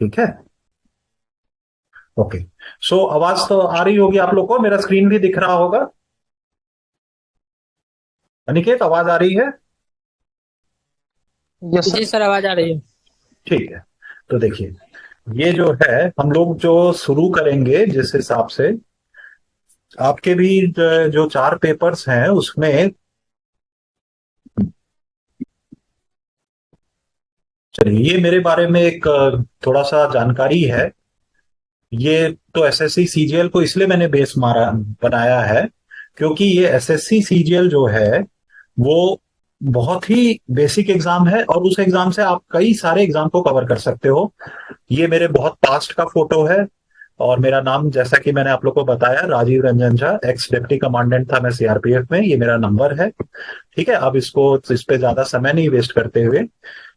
ठीक है। ओके। सो आवाज तो आ रही होगी आप लोग को, मेरा स्क्रीन भी दिख रहा होगा। अनिकेत, आवाज आ रही है? यस जी सर। सर, आवाज आ रही है। ठीक है। तो देखिए, ये जो है हम लोग जो शुरू करेंगे जिस हिसाब से, आपके भी जो चार पेपर्स हैं उसमें, चलिए ये मेरे बारे में एक थोड़ा सा जानकारी है। ये तो एसएससी सीजीएल को इसलिए मैंने बेस मारा बनाया है, क्योंकि ये एसएससी सीजीएल जो है वो बहुत ही बेसिक एग्जाम है, और उस एग्जाम से आप कई सारे एग्जाम को कवर कर सकते हो। ये मेरे बहुत पास्ट का फोटो है, और मेरा नाम जैसा कि मैंने आप लोग को बताया, Rajiv Ranjan Jha, ex deputy commandant था मैं सीआरपीएफ में। ये मेरा नंबर है। ठीक है, अब इसको इस पे ज्यादा समय नहीं वेस्ट करते हुए,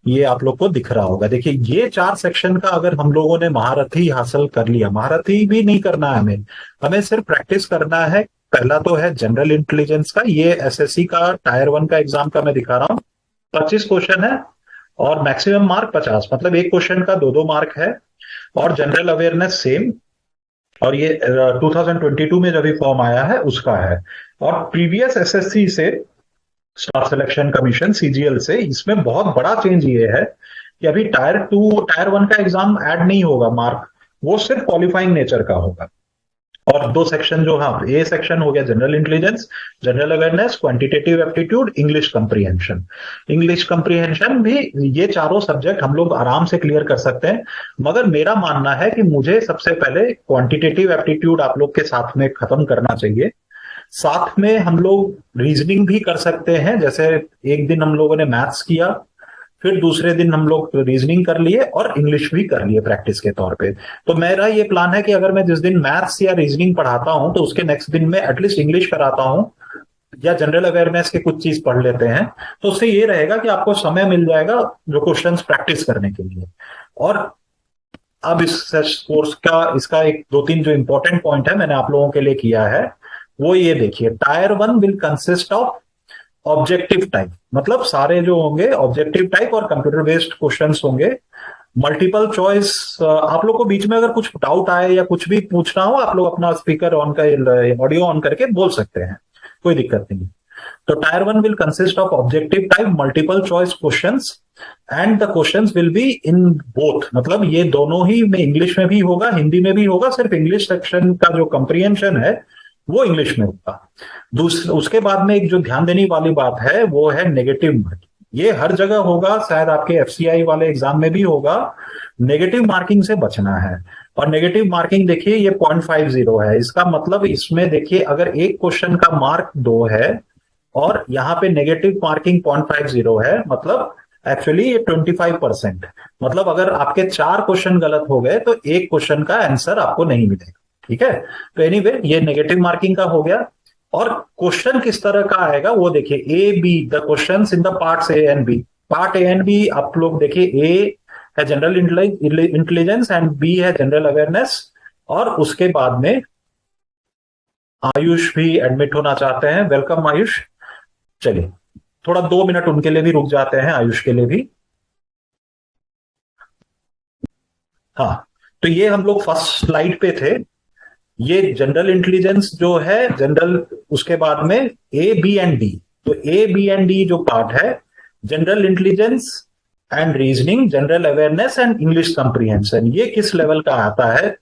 ये आप लोग को दिख रहा होगा। देखिए, ये चार सेक्शन का अगर हम लोगों ने महारथी हासिल कर लिया, महारथी भी नहीं करना है हमें, हमें सिर्फ प्रैक्टिस करना है। पहला तो है जनरल इंटेलिजेंस का, ये एसएससी का टायर 1 का एग्जाम का मैं दिखा रहा हूँ। 25 क्वेश्चन है और मैक्सिमम मार्क 50, मतलब एक क्वेश्चन का दो दो मार्क है। और जनरल अवेयरनेस सेम, और ये 2022 में जब भी फॉर्म आया है उसका है। और प्रीवियस एसएससी से, स्टाफ सिलेक्शन कमीशन सीजीएल से, इसमें बहुत बड़ा चेंज ये है कि अभी टायर 1 का एग्जाम ऐड नहीं होगा मार्क, वो सिर्फ क्वालिफाइंग नेचर का होगा। और दो सेक्शन जो, हाँ, ए सेक्शन हो गया general intelligence, general awareness, quantitative aptitude, English comprehension. English comprehension भी, ये चारों सब्जेक्ट हम लोग आराम से क्लियर कर सकते हैं। मगर मेरा मानना है कि मुझे सबसे पहले क्वांटिटेटिव एप्टीट्यूड आप लोग के साथ में खत्म करना चाहिए। साथ में हम लोग रीजनिंग भी कर सकते हैं, जैसे एक दिन हम लोगों ने मैथ्स किया, फिर दूसरे दिन हम लोग रीजनिंग कर लिए और इंग्लिश भी कर लिए प्रैक्टिस के तौर पे। तो मेरा ये प्लान है कि अगर मैं जिस दिन मैथ्स या रीजनिंग पढ़ाता हूं तो उसके नेक्स्ट दिन में एटलीस्ट इंग्लिश कराता हूं, या जनरल अवेयरनेस के कुछ चीज पढ़ लेते हैं। तो उससे ये रहेगा कि आपको समय मिल जाएगा जो क्वेश्चंस प्रैक्टिस करने के लिए। और अब इस कोर्स का, इसका एक दो तीन जो इंपॉर्टेंट पॉइंट है मैंने आप लोगों के लिए किया है, वो ये देखिए। Tyre 1 will consist of objective type, मतलब सारे जो होंगे ऑब्जेक्टिव टाइप और कंप्यूटर बेस्ड क्वेश्चंस होंगे। मल्टीपल चॉइस, आप लोग को बीच में अगर कुछ डाउट आए या कुछ भी पूछना हो, आप लोग अपना स्पीकर ऑन कर, ऑडियो ऑन करके बोल सकते हैं, कोई दिक्कत नहीं। तो tyre 1 will consist of objective type multiple choice questions, and the questions will be in both, मतलब ये दोनों ही में, इंग्लिश में भी होगा हिंदी में भी होगा, सिर्फ इंग्लिश सेक्शन का जो कंप्रीहेंशन है वो इंग्लिश में होगा। उसके बाद में एक जो ध्यान देने वाली बात है वो है नेगेटिव मार्किंग। ये हर जगह होगा, शायद आपके एफसीआई वाले एग्जाम में भी होगा। नेगेटिव मार्किंग से बचना है। और नेगेटिव मार्किंग देखिए, ये 0.50 है। इसका मतलब इसमें देखिए, अगर एक क्वेश्चन का मार्क 2 है और यहाँ पे नेगेटिव मार्किंग 0.50 है, मतलब एक्चुअली ये 25%। मतलब अगर आपके 4 क्वेश्चन गलत हो गए तो एक क्वेश्चन का आंसर आपको नहीं मिलेगा। ठीक है। तो एनीवे, ये नेगेटिव मार्किंग का हो गया। और क्वेश्चन किस तरह का आएगा वो देखिए, A B, the question in the parts A and B. Part A and B आप लोग देखिए, ए है जनरल इंटेलिजेंस एंड बी है जनरल अवेयरनेस। और उसके बाद में आयुष भी एडमिट होना चाहते हैं, वेलकम आयुष। चलिए, थोड़ा 2 मिनट उनके लिए भी रुक जाते हैं, आयुष के लिए भी। हाँ, तो ये हम लोग फर्स्ट स्लाइड पे थे। ये जनरल इंटेलिजेंस जो है जनरल, उसके बाद में ए बी एंड डी। तो ए बी एंड डी जो पार्ट है, general intelligence and reasoning, general awareness and English comprehension, ये किस लेवल का आता है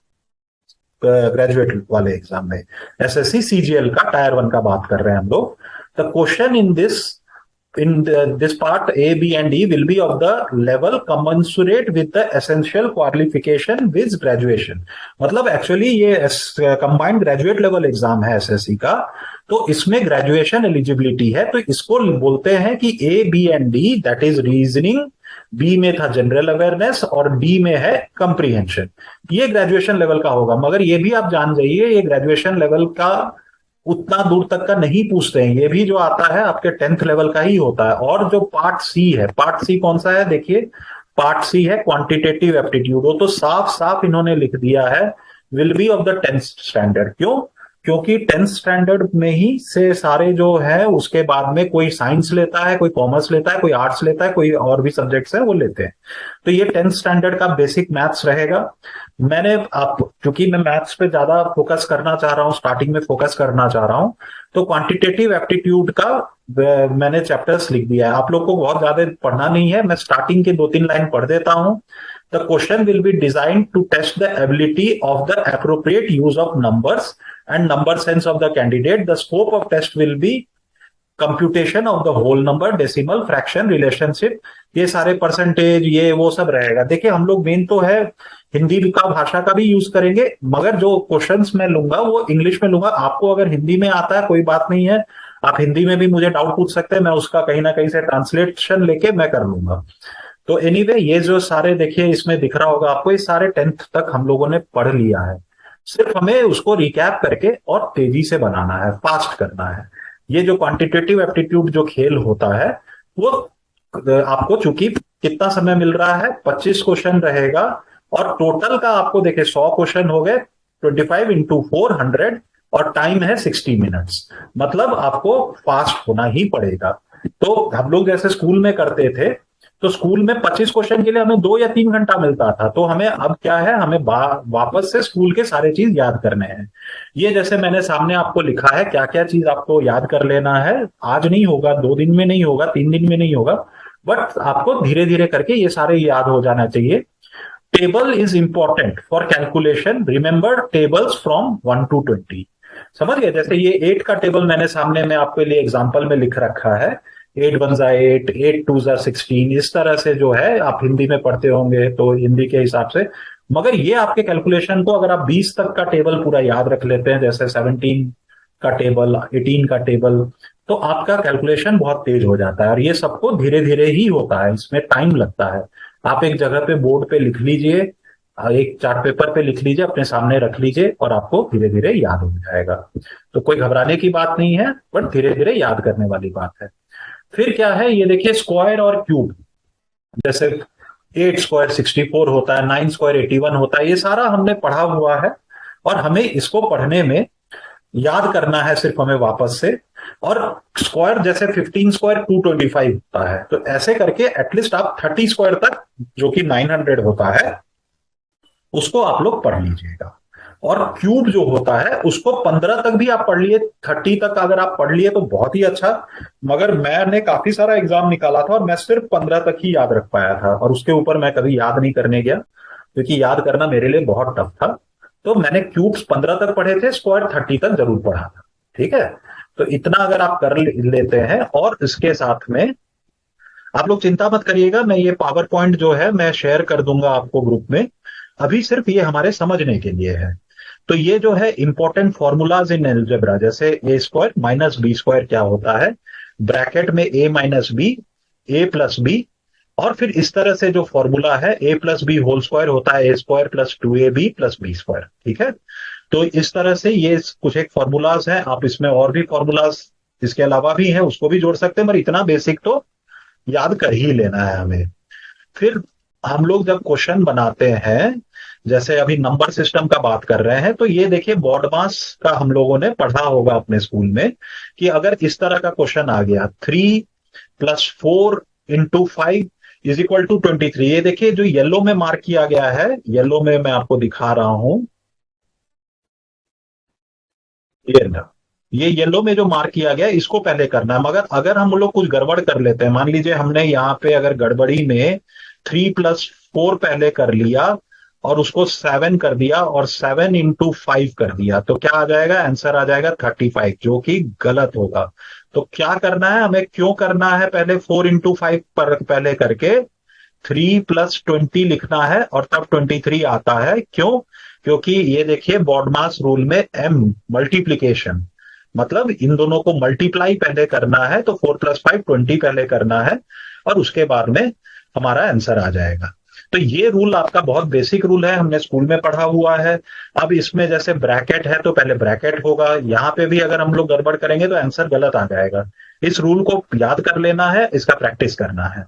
ग्रेजुएट वाले एग्जाम में? एसएससी सीजीएल का टायर 1 का बात कर रहे हैं हम लोग। The question in this part A, B and D will be of the level commensurate with the essential qualification with graduation। मतलब एक्चुअली ये कंबाइंड ग्रेजुएट लेवल एग्जाम है एसएससी का, तो इसमें ग्रेजुएशन एलिजिबिलिटी है। तो इसको बोलते हैं कि A B and D, that is reasoning, B में था जनरल अवेयरनेस और डी में है कंप्रीहेंशन। ये ग्रेजुएशन लेवल का होगा। मगर ये भी आप जान जाइए, ये ग्रेजुएशन लेवल का उतना दूर तक का नहीं पूछते हैं। ये भी जो आता है आपके 10th लेवल का ही होता है। और जो पार्ट सी है, पार्ट सी कौन सा है देखिए, पार्ट सी है क्वांटिटेटिव एप्टीट्यूड। वो तो साफ साफ इन्होंने लिख दिया है, will be of the 10th standard. क्यों? क्योंकि 10th स्टैंडर्ड में ही से सारे जो है, उसके बाद में कोई साइंस लेता है, कोई कॉमर्स लेता है, कोई आर्ट्स लेता है, कोई और भी सब्जेक्ट्स है वो लेते हैं। तो ये 10th स्टैंडर्ड का बेसिक मैथ्स रहेगा। मैंने आप क्योंकि मैं मैथ्स पे ज्यादा फोकस करना चाह रहा हूँ, स्टार्टिंग में फोकस करना चाह रहा हूँ, तो क्वांटिटेटिव एप्टीट्यूड का मैंने चैप्टर्स लिख दिया है। आप लोग को बहुत ज्यादा पढ़ना नहीं है, मैं स्टार्टिंग के 2-3 लाइन पढ़ देता हूँ। The question will be designed to test the ability of the appropriate use of numbers and number sense of the candidate. The scope of test will be computation of the whole number, decimal, fraction, relationship, ये सारे percentage, ये वो सब रहेगा। देखिए हम लोग main तो है हिंदी का भाषा का भी यूज करेंगे, मगर जो क्वेश्चंस मैं लूंगा वो इंग्लिश में लूंगा। आपको अगर हिंदी में आता है कोई बात नहीं है, आप हिंदी में भी मुझे डाउट पूछ सकते हैं, मैं उसका कहीं ना कहीं से ट्रांसलेशन लेके मैं कर लूंगा। तो एनीवे ये जो सारे देखिए इसमें दिख रहा होगा आपको, ये सारे 10th तक हम लोगों ने पढ़ लिया है। सिर्फ हमें उसको रिकैप करके और तेजी से बनाना है, फास्ट करना है। ये जो क्वांटिटेटिव एप्टीट्यूड जो खेल होता है वो आपको चूंकि कितना समय मिल रहा है, 25 क्वेश्चन रहेगा, और टोटल का आपको देखिए 100 क्वेश्चन हो गए, 25 × 4 100, और टाइम है 60 मिनट्स। मतलब आपको फास्ट होना ही पड़ेगा। तो हम लोग जैसे स्कूल में करते थे, तो स्कूल में 25 क्वेश्चन के लिए हमें 2 या 3 घंटा मिलता था। तो हमें अब क्या है, हमें वापस से स्कूल के सारे चीज याद करने हैं। ये जैसे मैंने सामने आपको लिखा है क्या क्या चीज आपको याद कर लेना है। आज नहीं होगा, 2 दिन में नहीं होगा, 3 दिन में नहीं होगा, बट आपको धीरे धीरे करके ये सारे याद हो जाना चाहिए। Table is important for calculation, remember tables from 1 to 20। समझ गए? जैसे ये 8 का टेबल मैंने सामने में आपके लिए एग्जांपल में लिख रखा है, 8 1 8, 8 2 16, इस तरह से जो है आप हिंदी में पढ़ते होंगे तो हिंदी के हिसाब से। मगर ये आपके कैलकुलेशन को अगर आप 20 तक का टेबल पूरा याद रख लेते हैं, जैसे 17 का टेबल, 18 का टेबल, तो आपका कैलकुलेशन बहुत तेज हो जाता है। और ये सबको धीरे धीरे ही होता है, इसमें टाइम लगता है। आप एक जगह पे बोर्ड पे लिख लीजिए, एक चार्ट पेपर पे लिख लीजिए, अपने सामने रख लीजिए, और आपको धीरे धीरे याद हो जाएगा। तो कोई घबराने की बात नहीं है, बट धीरे धीरे याद करने वाली बात है। फिर क्या है, ये देखिए स्क्वायर और क्यूब। जैसे 8 स्क्वायर 64 होता है, 9 स्क्वायर 81 होता है, ये सारा हमने पढ़ा हुआ है, और हमें इसको पढ़ने में याद करना है सिर्फ हमें वापस से। और स्क्वायर जैसे 15 स्क्वायर 225 होता है, तो ऐसे करके एटलीस्ट आप 30 स्क्वायर तक, जो कि 900 होता है, उसको आप लोग पढ़ लीजिएगा। और क्यूब जो होता है उसको 15 तक भी आप पढ़ लिए, 30 तक अगर आप पढ़ लिए तो बहुत ही अच्छा। मगर मैंने काफी सारा एग्जाम निकाला था और मैं सिर्फ 15 तक ही याद रख पाया था, और उसके ऊपर मैं कभी याद नहीं करने गया, क्योंकि याद करना मेरे लिए बहुत टफ था। तो मैंने क्यूब्स 15 तक पढ़े थे, स्क्वायर 30 तक जरूर पढ़ा था। ठीक है? तो इतना अगर आप कर लेते हैं, और इसके साथ में आप लोग चिंता मत करिएगा, मैं ये पावर पॉइंट जो है मैं शेयर कर दूंगा आपको ग्रुप में। अभी सिर्फ ये हमारे समझने के लिए है। तो ये जो है इंपॉर्टेंट फॉर्मूलाज इन एल्जेब्रा, जैसे A square minus B square क्या होता है, ब्रैकेट में A minus B, A plus B, और फिर इस तरह से जो फॉर्मूला है A plus B whole square होता है A square plus 2ab plus B square. ठीक है? तो इस तरह से ये कुछ एक फॉर्मूलाज हैं। आप इसमें और भी फॉर्मूलाज इसके अलावा भी हैं, उसको भी जोड़ सकते हैं, पर इतना बेसिक तो याद कर ही लेना है हमें। फिर हम लोग जब क्वेश्चन बनाते हैं, जैसे अभी नंबर सिस्टम का बात कर रहे हैं, तो ये देखिए बॉडमास का हम लोगों ने पढ़ा होगा अपने स्कूल में, कि अगर इस तरह का क्वेश्चन आ गया 3 + 4 × 5 = 23। ये देखिए जो येलो में मार्क किया गया है, येलो में मैं आपको दिखा रहा हूं, ये येलो में जो मार्क किया गया है इसको पहले करना है। मगर अगर हम लोग कुछ गड़बड़ कर लेते हैं, मान लीजिए हमने यहाँ पे अगर गड़बड़ी में 3 + 4 पहले कर लिया और उसको 7 कर दिया और 7 × 5 कर दिया, तो क्या आ जाएगा? आंसर आ जाएगा 35, जो कि गलत होगा। तो क्या करना है हमें, क्यों करना है, पहले 4 × 5 पर पहले करके 3 + 20 लिखना है, और तब 23 आता है। क्यों? क्योंकि ये देखिए बॉडमास रूल में m मल्टीप्लीकेशन, मतलब इन दोनों को मल्टीप्लाई पहले करना है, तो 4 + 5 20 पहले करना है, और उसके बाद में हमारा आंसर आ जाएगा। तो ये रूल आपका बहुत बेसिक रूल है, हमने स्कूल में पढ़ा हुआ है। अब इसमें जैसे ब्रैकेट है तो पहले ब्रैकेट होगा, यहां पे भी अगर हम लोग गड़बड़ करेंगे तो आंसर गलत आ जाएगा। इस रूल को याद कर लेना है, इसका प्रैक्टिस करना है।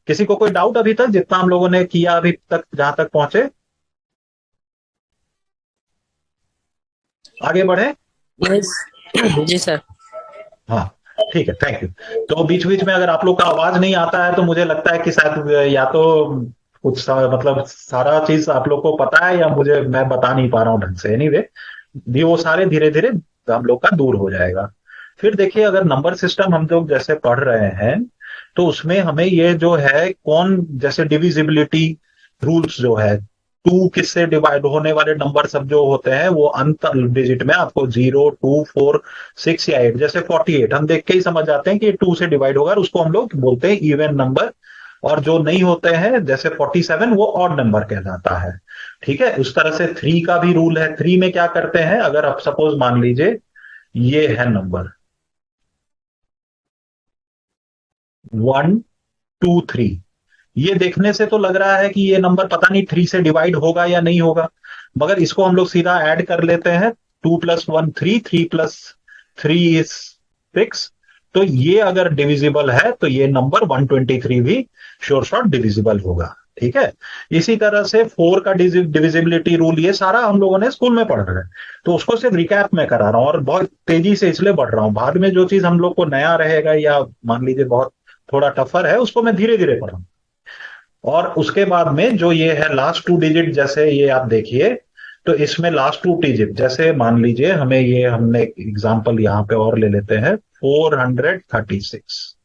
किसी को कोई डाउट अभी तक, जितना हम लोगों ने किया अभी तक, जहां तक पहुंचे? आगे बढ़े? नहीं। जी सर। हाँ, ठीक है, थैंक यू। तो बीच बीच में अगर आप लोग का आवाज नहीं आता है तो मुझे लगता है कि शायद या तो मतलब सारा चीज आप लोग को पता है, या मुझे मैं बता नहीं पा रहा हूँ ढंग से। एनीवे, भी वो सारे धीरे धीरे हम लोग का दूर हो जाएगा। फिर देखिए, अगर नंबर सिस्टम हम लोग जैसे पढ़ रहे हैं, तो उसमें हमें ये जो है कौन, जैसे डिविजिबिलिटी रूल्स जो है, टू किससे डिवाइड होने वाले नंबर सब जो होते हैं वो अंत डिजिट में आपको 0, 2, 4, 6 या 8, जैसे 48 हम देख के ही समझ जाते हैं कि ये 2 से डिवाइड होगा, और उसको हम लोग बोलते हैं इवन नंबर। और जो नहीं होते हैं जैसे 47, वो ऑड नंबर कहलाता है। ठीक है, उस तरह से 3 का भी रूल है। 3 में क्या करते हैं, अगर आप सपोज मान लीजिए ये है नंबर 1, 2, 3, ये देखने से तो लग रहा है कि ये नंबर पता नहीं 3 से डिवाइड होगा या नहीं होगा, मगर इसको हम लोग सीधा ऐड कर लेते हैं। 2 + 1 3, 3 + 3 is 6। तो ये अगर डिविजिबल है तो ये नंबर 123 भी श्योर शॉर्ट डिविजिबल होगा। ठीक है, इसी तरह से 4 का डिविजिबिलिटी रूल, ये सारा हम लोगों ने स्कूल में पढ़ रहे हैं, तो उसको सिर्फ रिकैप में करा रहा हूं, और बहुत तेजी से इसलिए बढ़ रहा हूं। बाद में जो चीज हम लोग को नया रहेगा या मान लीजिए बहुत थोड़ा टफर है, उसको मैं धीरे धीरे पढ़ूंगा। और उसके बाद में जो ये है लास्ट 2 डिजिट, जैसे ये आप देखिए, तो इसमें लास्ट 2 डिजिट जैसे मान लीजिए हमें ये, हमने एक एग्जांपल यहाँ पे और ले लेते हैं, 436।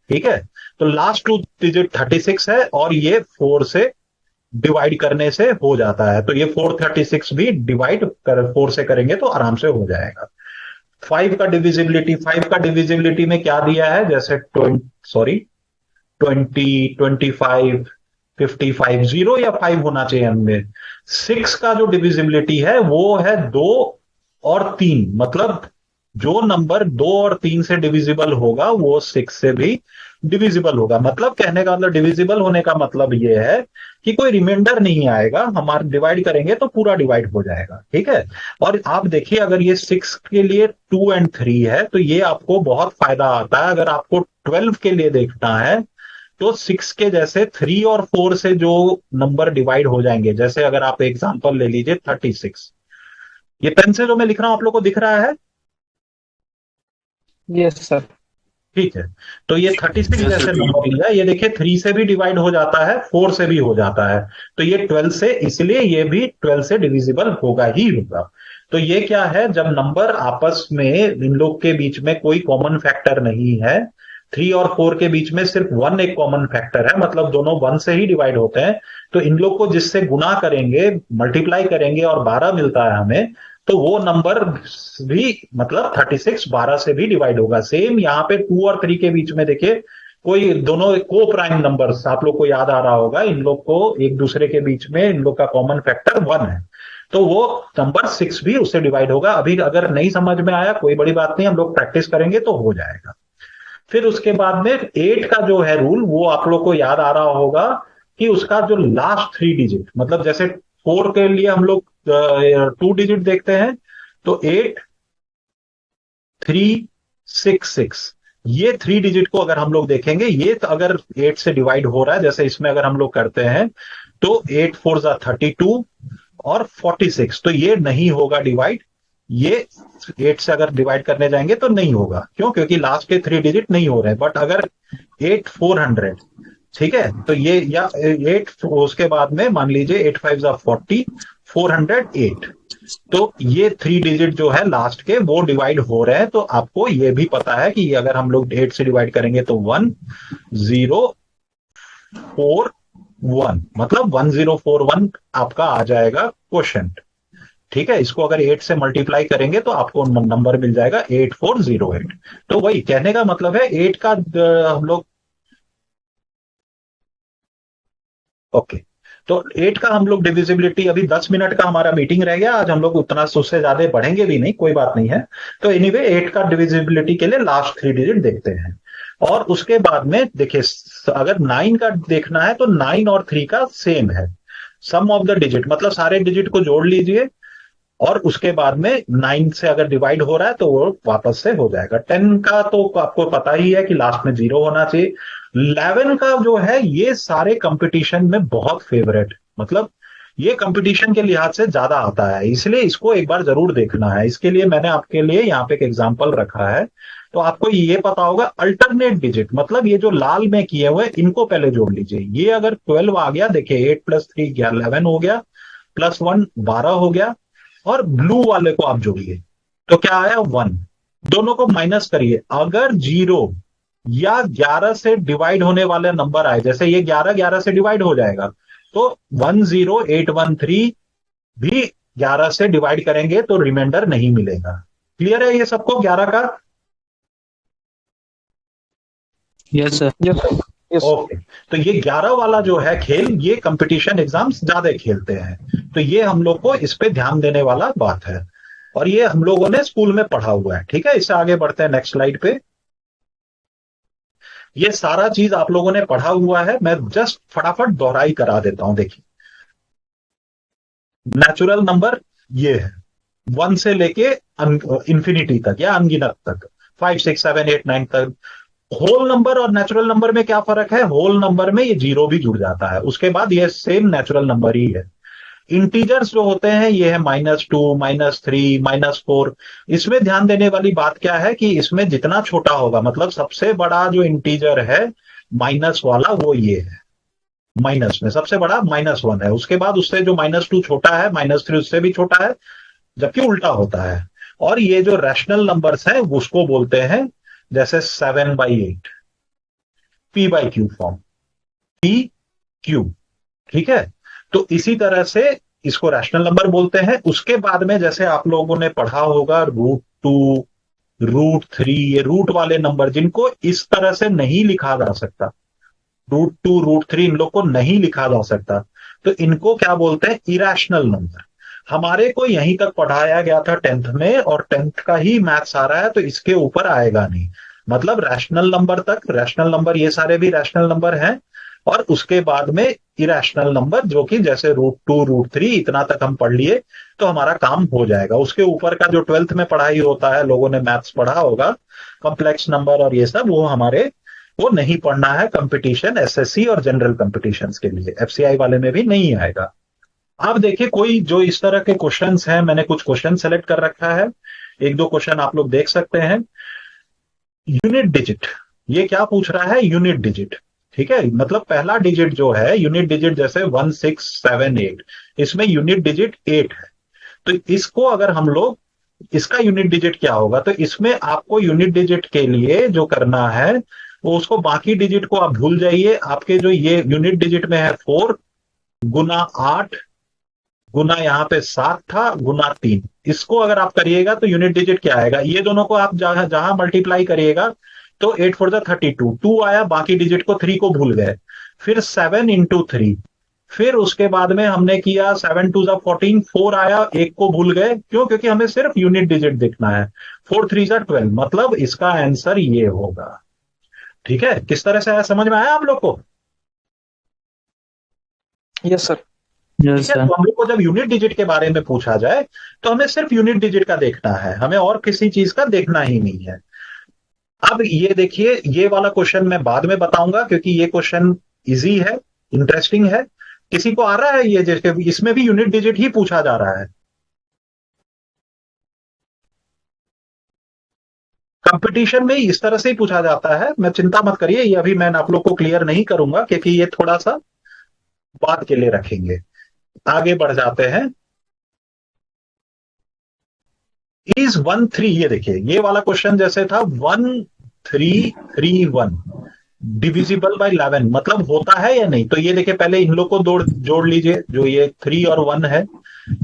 ठीक है, तो लास्ट 2 डिजिट 36 है, और ये 4 से डिवाइड करने से हो जाता है, तो ये 436 भी डिवाइड कर 4 से करेंगे तो आराम से हो जाएगा। 5 का डिविजिबिलिटी में क्या दिया है, जैसे 20, 25, 55, 0 या 5 होना चाहिए हमें। 6 का जो डिविजिबिलिटी है वो है 2 और 3, मतलब जो नंबर 2 और 3 से डिविजिबल होगा वो 6 से भी डिविजिबल होगा। मतलब कहने का मतलब, डिविजिबल होने का मतलब ये है कि कोई रिमाइंडर नहीं आएगा, हमारे डिवाइड करेंगे तो पूरा डिवाइड हो जाएगा। ठीक है, और आप देखिए अगर ये 6 के लिए 2 और 3 है तो ये आपको बहुत फायदा आता है। अगर आपको 12 के लिए देखना है, तो 6 के जैसे 3 और 4 से जो नंबर डिवाइड हो जाएंगे, जैसे अगर आप एग्जांपल ले लीजिए 36, ये पेन से जो मैं लिख रहा हूं आप लोग को दिख रहा है? Yes sir. ठीक है, तो ये 36 यस जैसे सर। नंबर लिया, ये देखिए 3 से भी डिवाइड हो जाता है, 4 से भी हो जाता है, तो ये 12 से, इसलिए ये भी 12 से डिविजिबल होगा ही होगा। तो ये क्या है, जब नंबर आपस में इन लोग के बीच में कोई कॉमन फैक्टर नहीं है, 3 और 4 के बीच में सिर्फ 1 एक कॉमन फैक्टर है, मतलब दोनों 1 से ही डिवाइड होते हैं, तो इन लोग को जिससे गुना करेंगे, मल्टीप्लाई करेंगे और 12 मिलता है हमें, तो वो नंबर भी, मतलब 36 12 से भी डिवाइड होगा। सेम यहाँ पे 2 और 3 के बीच में देखिए, कोई दोनों को प्राइम नंबर्स आप लोग को याद आ रहा होगा, इन लोग को एक दूसरे के बीच में इन लोग का कॉमन फैक्टर 1 है, तो वो नंबर 6 भी उससे डिवाइड होगा। अभी अगर नहीं समझ में आया कोई बड़ी बात नहीं, हम लोग प्रैक्टिस करेंगे तो हो जाएगा। फिर उसके बाद में 8 का जो है रूल, वो आप लोग को याद आ रहा होगा कि उसका जो लास्ट 3 डिजिट, मतलब जैसे 4 के लिए हम लोग 2 डिजिट देखते हैं, तो 8, 3, 6, 6, ये 3 डिजिट को अगर हम लोग देखेंगे, ये तो अगर 8 से डिवाइड हो रहा है, जैसे इसमें अगर हम लोग करते हैं, तो 8 4 32 और 46, तो ये नहीं होगा डिवाइड। ये 8 से अगर डिवाइड करने जाएंगे तो नहीं होगा, क्यों? क्योंकि लास्ट के 3 डिजिट नहीं हो रहे हैं। बट अगर 8 400, ठीक है, तो ये, या 8 उसके बाद में मान लीजिए 8 5 40, 408, तो ये 3 डिजिट जो है लास्ट के वो डिवाइड हो रहे हैं। तो आपको ये भी पता है कि अगर हम लोग 8 से डिवाइड करेंगे तो 1041, मतलब 1041 आपका आ जाएगा क्वेश्चन। ठीक है, इसको अगर 8 से मल्टीप्लाई करेंगे तो आपको नंबर मिल जाएगा 8408। तो वही कहने का मतलब है, 8 का हम लोग, ओके, तो 8 का हम लोग डिविजिबिलिटी, अभी 10 मिनट का हमारा मीटिंग रह गया आज, हम लोग उतना उससे ज्यादा बढ़ेंगे भी नहीं, कोई बात नहीं है। तो एनीवे 8 का डिविजिबिलिटी के लिए लास्ट 3 डिजिट देखते हैं। और उसके बाद में देखिए, अगर 9 का देखना है तो 9 और 3 का सेम है, सम ऑफ द डिजिट, मतलब सारे डिजिट को जोड़ लीजिए, और उसके बाद में 9 से अगर डिवाइड हो रहा है तो वो वापस से हो जाएगा। 10 का तो आपको पता ही है कि लास्ट में 0 होना चाहिए। 11 का जो है, ये सारे कंपटीशन में बहुत फेवरेट, मतलब ये कंपटीशन के लिहाज से ज्यादा आता है, इसलिए इसको एक बार जरूर देखना है। इसके लिए मैंने आपके लिए यहाँ पे एक एग्जाम्पल रखा है। तो आपको ये पता होगा अल्टरनेट डिजिट, मतलब ये जो लाल में किए हुए इनको पहले जोड़ लीजिए। ये अगर 12 आ गया, देखिए 8 + 3 11 हो गया, +1 12 हो गया, और ब्लू वाले को आप जोड़िए तो क्या आया 1। दोनों को माइनस करिए, अगर 0 या 11 से डिवाइड होने वाले नंबर आए, जैसे ये 11 11 से डिवाइड हो जाएगा, तो 10813 भी 11 से डिवाइड करेंगे तो रिमाइंडर नहीं मिलेगा। क्लियर है ये सबको 11 का? Yes sir. Yes sir. Yes. Okay. तो ये 11 वाला जो है खेल, ये कंपटीशन एग्जाम्स ज्यादा खेलते हैं, तो ये हम लोग को इस पे ध्यान देने वाला बात है, और ये हम लोगों ने स्कूल में पढ़ा हुआ है। ठीक है, इससे आगे बढ़ते हैं नेक्स्ट स्लाइड पे। ये सारा चीज आप लोगों ने पढ़ा हुआ है, मैं जस्ट फटाफट दोहराई करा देता हूं। देखिए, नेचुरल नंबर ये है 1 से लेके इंफिनिटी तक या अनगिनत तक, 5 6 7 8 9 तक। होल नंबर और नेचुरल नंबर में क्या फर्क है? होल नंबर में ये 0 भी जुड़ जाता है, उसके बाद ये सेम नेचुरल नंबर ही है। इंटीजर्स जो होते हैं ये है -2 -3 -4। इसमें ध्यान देने वाली बात क्या है कि इसमें जितना छोटा होगा, मतलब सबसे बड़ा जो इंटीजर है माइनस वाला, वो ये है। माइनस में सबसे बड़ा -1 है, उसके बाद उससे जो -2 छोटा है, -3 उससे भी छोटा है, जबकि उल्टा होता है। और ये जो रैशनल नंबर्स हैं उसको बोलते हैं, जैसे 7/8, P/Q फॉर्म, P/Q। ठीक है, तो इसी तरह से इसको रैशनल नंबर बोलते हैं। उसके बाद में जैसे आप लोगों ने पढ़ा होगा √2, √3, ये रूट वाले नंबर जिनको इस तरह से नहीं लिखा जा सकता, √2 √3 इन लोग को नहीं लिखा जा सकता, तो इनको क्या बोलते हैं? Irrational number. हमारे को यहीं तक पढ़ाया गया था 10th में, और 10th का ही मैथ्स आ रहा है, तो इसके ऊपर आएगा नहीं। मतलब रैशनल नंबर तक, रैशनल नंबर ये सारे भी रैशनल नंबर हैं, और उसके बाद में इरेशनल नंबर, जो कि जैसे √2 √3 इतना तक हम पढ़ लिए तो हमारा काम हो जाएगा। उसके ऊपर का जो 12th में पढ़ाई होता है, लोगों ने मैथ्स पढ़ा होगा, कॉम्प्लेक्स नंबर और ये सब, वो हमारे वो नहीं पढ़ना है। कंपटीशन एसएससी और जनरल कंपटीशंस के लिए, एफसीआई वाले में भी नहीं आएगा। आप देखिए, कोई जो इस तरह के क्वेश्चंस हैं, मैंने कुछ क्वेश्चन सेलेक्ट कर रखा है, एक दो क्वेश्चन आप लोग देख सकते हैं। यूनिट डिजिट, ये क्या पूछ रहा है? Unit digit. ठीक है, मतलब पहला डिजिट जो है यूनिट डिजिट, जैसे 1 6 7 8, इसमें यूनिट डिजिट 8 है। तो इसको अगर हम लोग, इसका यूनिट डिजिट क्या होगा? तो इसमें आपको यूनिट डिजिट के लिए जो करना है, वो उसको बाकी डिजिट को आप भूल जाइए। आपके जो ये यूनिट डिजिट में है 4 गुना 8 गुना यहाँ पे 7 था गुना 3, इसको अगर आप करिएगा तो यूनिट डिजिट क्या आएगा? ये दोनों को आप जहां जहां मल्टीप्लाई करिएगा तो 8 4 32, 2 आया, बाकी डिजिट को 3 को भूल गए। फिर 7 × 3, फिर उसके बाद में हमने किया 7 2 14, 4 आया, एक को भूल गए। क्यों? क्योंकि हमें सिर्फ यूनिट डिजिट देखना है। 4 3 12, मतलब इसका आंसर ये होगा। ठीक है, किस तरह से आया, समझ में आया आप लोग को? Yes sir. ठीक यस है, सर। तो हम लोग को जब यूनिट डिजिट के बारे में पूछा जाए तो हमें सिर्फ यूनिट डिजिट का देखना है, हमें और किसी चीज का देखना ही नहीं है। अब ये देखिए, ये वाला क्वेश्चन मैं बाद में बताऊंगा, क्योंकि ये क्वेश्चन इजी है, इंटरेस्टिंग है। किसी को आ रहा है ये, जैसे इसमें भी यूनिट डिजिट ही पूछा जा रहा है। कंपटीशन में इस तरह से ही पूछा जाता है, मैं चिंता मत करिए, ये अभी मैं आप लोग को क्लियर नहीं करूंगा, क्योंकि ये थोड़ा सा बाद के लिए रखेंगे। आगे बढ़ जाते हैं। इज 1 3, ये देखिए, ये वाला क्वेश्चन जैसे था 1 3 3 1 डिविजिबल बाय 11, मतलब होता है या नहीं? तो ये देखिए, पहले इन लोग को जोड़ लीजिए, जो ये 3 और 1 है।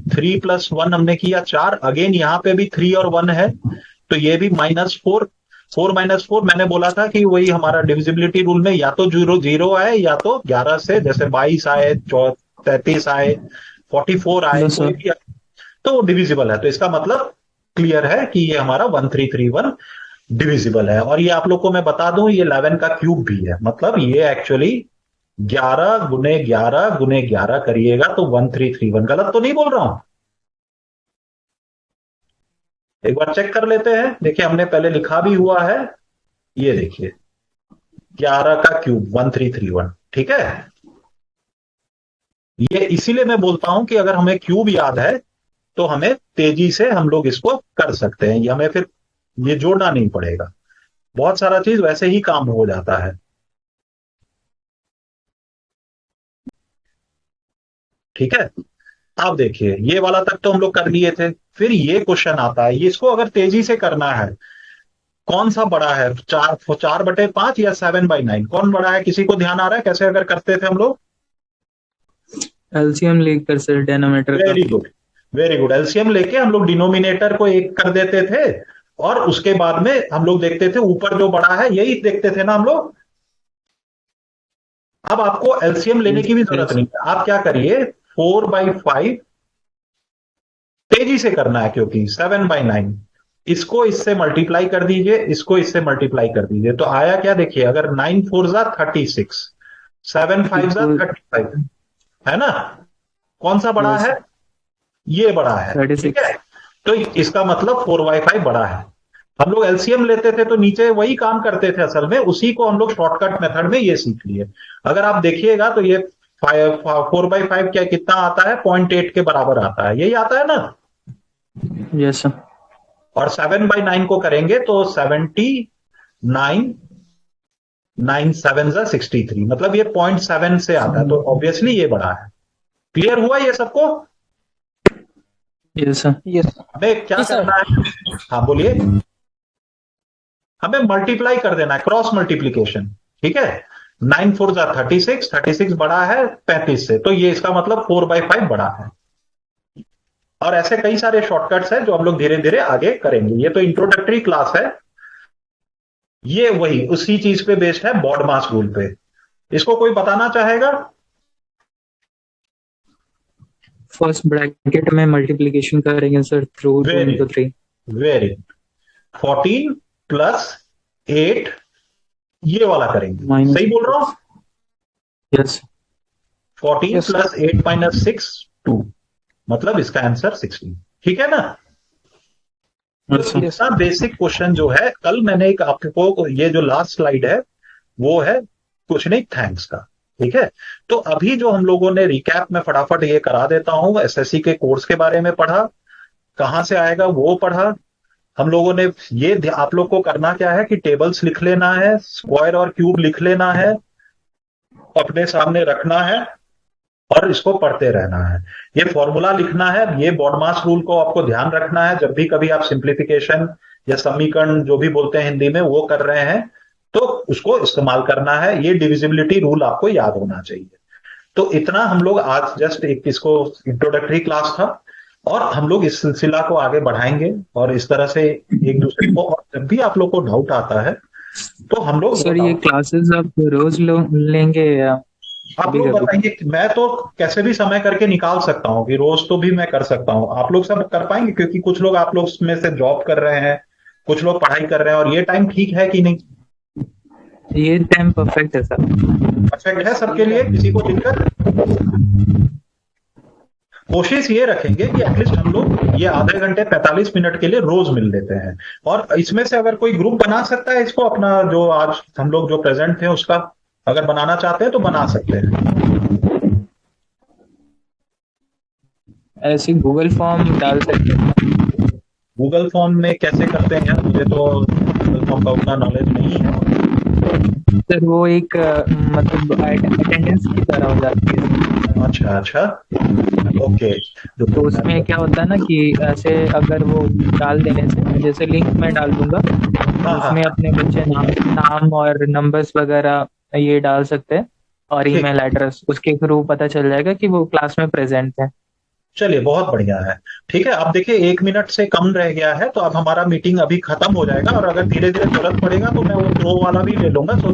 3 + 1 हमने किया 4, अगेन यहाँ पे भी 3 और 1 है, तो ये भी -4। 4 -4, मैंने बोला था कि वही हमारा डिविजिबिलिटी रूल में या तो 0 आए, या तो 11 से, जैसे 22 आए, 33 आए, 44 आए, यस कोई सर। भी आए, तो वो डिविजिबल है। तो इसका मतलब क्लियर है कि ये हमारा 1331 डिविजिबल है। और ये आप लोग को मैं बता दूं, ये 11 का क्यूब भी है, मतलब ये एक्चुअली 11 गुने 11 गुने 11 करिएगा तो 1331। गलत तो नहीं बोल रहा हूं? एक बार चेक कर लेते हैं। देखिए, हमने पहले लिखा भी हुआ है, ये देखिए 11 का क्यूब 1331। ठीक है, ये इसीलिए मैं बोलता हूं कि अगर हमें क्यूब याद है तो हमें तेजी से हम लोग इसको कर सकते हैं, ये हमें फिर ये जोड़ना नहीं पड़ेगा, बहुत सारा चीज वैसे ही काम हो जाता है। ठीक है, आप देखिए ये वाला तक तो हम लोग कर लिए थे। फिर ये क्वेश्चन आता है, इसको अगर तेजी से करना है, कौन सा बड़ा है, 4/5 या 7/9, कौन बड़ा है, किसी को ध्यान आ रहा है कैसे अगर करते थे हम लोग? एलसीएम लेकर सर डेनोमीटर का। Very good, very good. LCM लेके हम लोग डिनोमिनेटर को एक कर देते थे, और उसके बाद में हम लोग देखते थे ऊपर जो बड़ा है, यही देखते थे ना हम लोग। अब आपको एलसीएम लेने की भी जरूरत यस। नहीं है, आप क्या करिए, 4/5 तेजी से करना है क्योंकि 7/9, इसको इससे मल्टीप्लाई कर दीजिए, इसको इससे मल्टीप्लाई कर दीजिए, तो आया क्या देखिए, अगर 9×4 = 36, 7×5 = 35, है ना? कौन सा बड़ा यस। है? ये बड़ा है, ठीक 36। है। तो इसका मतलब 4/5 बड़ा है। हम लोग एलसीएम लेते थे तो नीचे वही काम करते थे, असल में उसी को हम लोग शॉर्टकट मेथड में ये सीख लिए। अगर आप देखिएगा तो ये 4/5 क्या कितना आता है, 0.8 के बराबर आता है, यही आता है ना? Yes sir. और 7/9 को करेंगे तो 79, 9×7 = 63, मतलब ये 0.7 से आता है, तो ऑब्वियसली ये बड़ा है। क्लियर हुआ ये सबको? Yes sir. यस। हमें क्या जी सर। करना है? हाँ बोलिए। हमें मल्टीप्लाई कर देना है, क्रॉस मल्टीप्लीकेशन। ठीक है, 9×4 = 36, 36 बड़ा है 35 से, तो ये इसका मतलब 4/5 बड़ा है। और ऐसे कई सारे शॉर्टकट्स हैं जो हम लोग धीरे धीरे आगे करेंगे, ये तो इंट्रोडक्टरी क्लास है। ये वही उसी चीज पे बेस्ड है, बॉड मास रूल पे। इसको कोई बताना चाहेगा? फर्स्ट ब्रैकेट में मल्टीप्लिकेशन करेंगे sir, through 2 very, into 3। Very, 14 + 8, ये वाला करेंगे, माइनस। सही बोल रहा हूं? यस। 14 yes sir. + 8 - 6 2, मतलब इसका आंसर 16। ठीक है ना? तो यस सर। यस इतना सर। बेसिक क्वेश्चन जो है, कल मैंने एक आपको ये जो लास्ट स्लाइड है वो है कुछ नहीं थैंक्स का। ठीक है, तो अभी जो हम लोगों ने रिकैप में फटाफट ये करा देता हूं, एसएससी के कोर्स के बारे में पढ़ा, कहां से आएगा वो पढ़ा हम लोगों ने। ये आप लोग को करना क्या है कि टेबल्स लिख लेना है, स्क्वायर और क्यूब लिख लेना है, अपने सामने रखना है, और इसको पढ़ते रहना है। ये फॉर्मूला लिखना है, ये बॉडमास रूल को आपको ध्यान रखना है, जब भी कभी आप सिंप्लीफिकेशन या समीकरण जो भी बोलते हैं हिंदी में वो कर रहे हैं तो उसको इस्तेमाल करना है। ये डिविजिबिलिटी रूल आपको याद होना चाहिए। तो इतना हम लोग आज जस्ट एक इसको इंट्रोडक्टरी क्लास था, और हम लोग इस सिलसिला को आगे बढ़ाएंगे, और इस तरह से एक दूसरे को, और जब भी आप लोग को डाउट आता है तो हम लोग सर ये क्लासेस आप रोज लेंगे या आप कभी लोग कभी? बताइए। मैं तो कैसे भी समय करके निकाल सकता हूँ कि रोज तो भी मैं कर सकता हूँ, आप लोग सब कर पाएंगे? क्योंकि कुछ लोग आप लोग में से जॉब कर रहे हैं, कुछ लोग पढ़ाई कर रहे हैं, और ये टाइम ठीक है कि नहीं? ये टाइम परफेक्ट है सर। परफेक्ट है सबके लिए, किसी को दिक्कत? कोशिश ये रखेंगे कि एटलीस्ट हम लोग ये आधे घंटे 45 मिनट के लिए रोज मिल लेते हैं। और इसमें से अगर कोई ग्रुप बना सकता है इसको, अपना जो आज हम लोग जो प्रेजेंट थे उसका अगर बनाना चाहते हैं तो बना सकते हैं। ऐसे गूगल फॉर्म डाल सकते हैं। गूगल फॉर्म में कैसे करते हैं, मुझे तो गूगल फॉर्म का उतना नॉलेज नहीं है। सर वो एक मतलब अटेंडेंस की तरह हो जाती है। अच्छा अच्छा, ओके। तो उसमें क्या होता है ना कि ऐसे अगर वो डाल देने से, जैसे लिंक मैं डाल दूंगा, हाँ हाँ, उसमें अपने बच्चे नाम और नंबर्स वगैरह ये डाल सकते हैं, और ठीक। ईमेल एड्रेस, उसके थ्रू पता चल जाएगा कि वो क्लास में प्रेजेंट है। चलिए बहुत बढ़िया है। ठीक है, अब देखिए 1 मिनट से कम रह गया है, तो अब हमारा मीटिंग अभी खत्म हो जाएगा, और अगर धीरे धीरे जरूरत पड़ेगा तो मैं वो प्रो वाला भी ले लूंगा, सो